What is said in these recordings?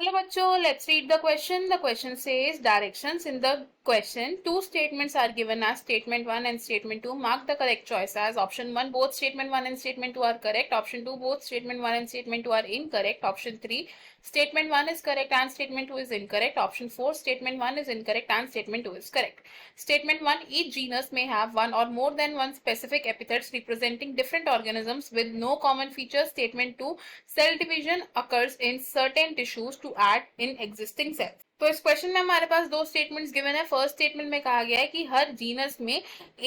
Hello bachcho, let's read the question. The question says directions. In the question, two statements are given as statement 1 and statement 2. Mark the correct choice as option 1, both statement 1 and statement 2 are correct. Option 2, both statement 1 and statement 2 are incorrect. Option 3, statement 1 is correct and statement 2 is incorrect. Option 4, statement 1 is incorrect and statement 2 is correct. Statement 1, each genus may have one or more than one specific epithets representing different organisms with no common features. Statement 2, cell division occurs in certain tissues to add in existing cells. तो इस question में हमारे पास दो statements given है। First statement में कहा गया है कि हर जीनस में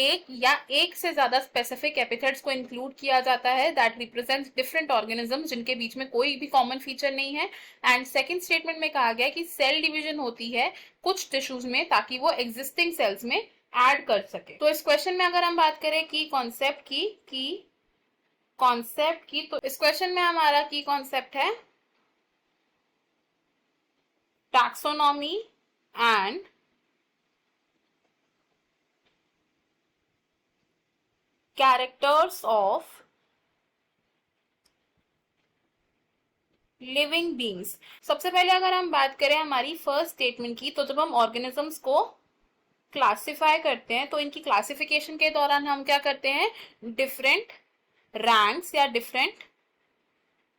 एक या एक से ज्यादा स्पेसिफिक एपिथेट्स को इंक्लूड किया जाता है दैट रिप्रेजेंट्स डिफरेंट ऑर्गेनिजम्स जिनके बीच में कोई भी कॉमन फीचर नहीं है। एंड सेकंड स्टेटमेंट में कहा गया है कि सेल डिवीजन होती है कुछ टिश्यूज में ताकि वो एग्जिस्टिंग सेल्स में ऐड कर सके। तो इस क्वेश्चन में अगर हम बात करें की कॉन्सेप्ट की तो इस क्वेश्चन में हमारा की कॉन्सेप्ट है taxonomy and characters of living beings. सबसे पहले अगर हम बात करें हमारी फर्स्ट स्टेटमेंट की, तो जब हम ऑर्गेनिजम्स को क्लासिफाई करते हैं तो इनकी क्लासिफिकेशन के दौरान हम क्या करते हैं, डिफरेंट रैंक्स या डिफरेंट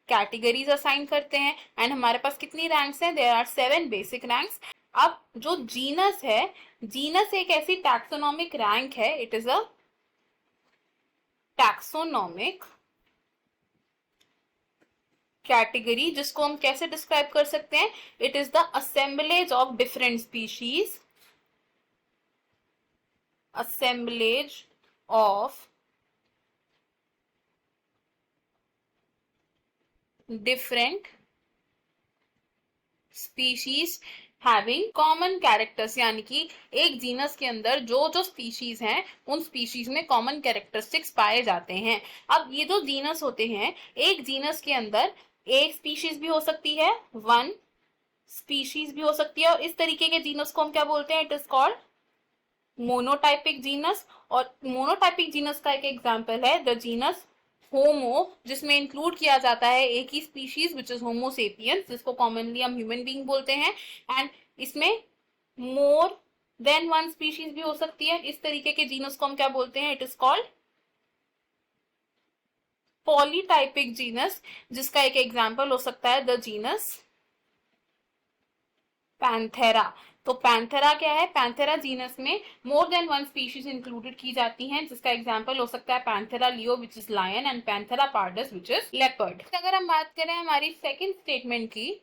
कैटेगरीज असाइन करते हैं। एंड हमारे पास कितनी रैंक्स हैं, देयर आर 7 बेसिक रैंक्स। अब जो जीनस है, जीनस एक ऐसी टैक्सोनॉमिक रैंक है, it is a taxonomic category जिसको हम कैसे डिस्क्राइब कर सकते हैं, it is the assemblage of different species, assemblage of different species having common characters, यानी कि एक जीनस के अंदर जो जो स्पीशीज हैं उन स्पीशीज में कॉमन कैरेक्टरिस्टिक्स पाए जाते हैं। अब ये जो जीनस होते हैं, एक जीनस के अंदर एक स्पीशीज भी हो सकती है, वन स्पीशीज भी हो सकती है, और इस तरीके के जीनस को हम क्या बोलते हैं, it is called monotypic genus. और मोनोटाइपिक जीनस का एक एग्जांपल है द जीनस होमो, जिसमें इंक्लूड किया जाता है एक ही species which is homo sapiens, जिसको कॉमनली हम ह्यूमन बीइंग बोलते हैं। एंड इसमें मोर देन वन स्पीशीज भी हो सकती है। इस तरीके के जीनस को हम क्या बोलते हैं, it is called polytypic genus, जिसका एक एग्जांपल हो सकता है द जीनस पैंथेरा। तो पैंथेरा क्या है, पैंथेरा जीनस में more than one species included की जाती हैं, जिसका एग्जांपल हो सकता है Panthera leo which is lion and Panthera pardus which is leopard. अगर हम बात करें हमारी सेकंड स्टेटमेंट की,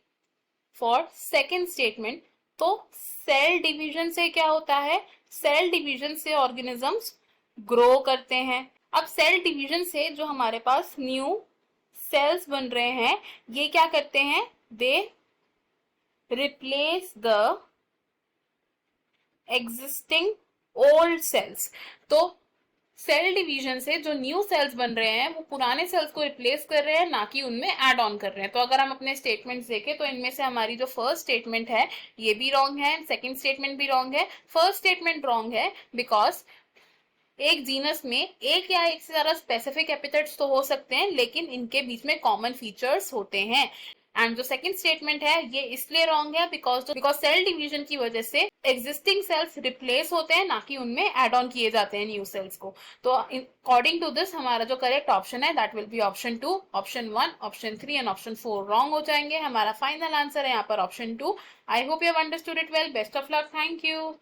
फॉर सेकंड स्टेटमेंट, तो सेल डिवीजन से क्या होता है, सेल डिवीजन से ऑर्गेनिजम्स ग्रो करते हैं। अब सेल डिवीजन से जो हमारे पास न्यू सेल्स बन रहे हैं, ये क्या करते हैं, they replace the existing old cells. तो सेल डिवीजन से जो न्यू सेल्स बन रहे हैं वो पुराने सेल्स को रिप्लेस कर रहे हैं, ना कि उनमें ऐड ऑन कर रहे हैं। तो अगर हम अपने स्टेटमेंट्स देखें तो इनमें से हमारी जो फर्स्ट स्टेटमेंट है ये भी रॉन्ग है, सेकंड स्टेटमेंट भी रॉन्ग है। फर्स्ट स्टेटमेंट रॉन्ग है बिकॉज एक जीनस में एक या एक से ज्यादा स्पेसिफिक एपिथेट्स तो हो सकते हैं, लेकिन इनके बीच में कॉमन फीचर्स होते हैं। एंड जो सेकंड स्टेटमेंट है ये इसलिए रॉन्ग है बिकॉज सेल डिवीजन की वजह से एग्जिस्टिंग सेल्स रिप्लेस होते हैं, ना कि उनमें एड ऑन किए जाते हैं न्यू सेल्स को। तो अकॉर्डिंग टू दिस हमारा जो करेक्ट ऑप्शन है that will be option 2, option 1, option 3 and option 4 wrong हो जाएंगे। हमारा फाइनल आंसर है यहाँ पर option 2। I hope you have understood it well. Best of luck, thank you.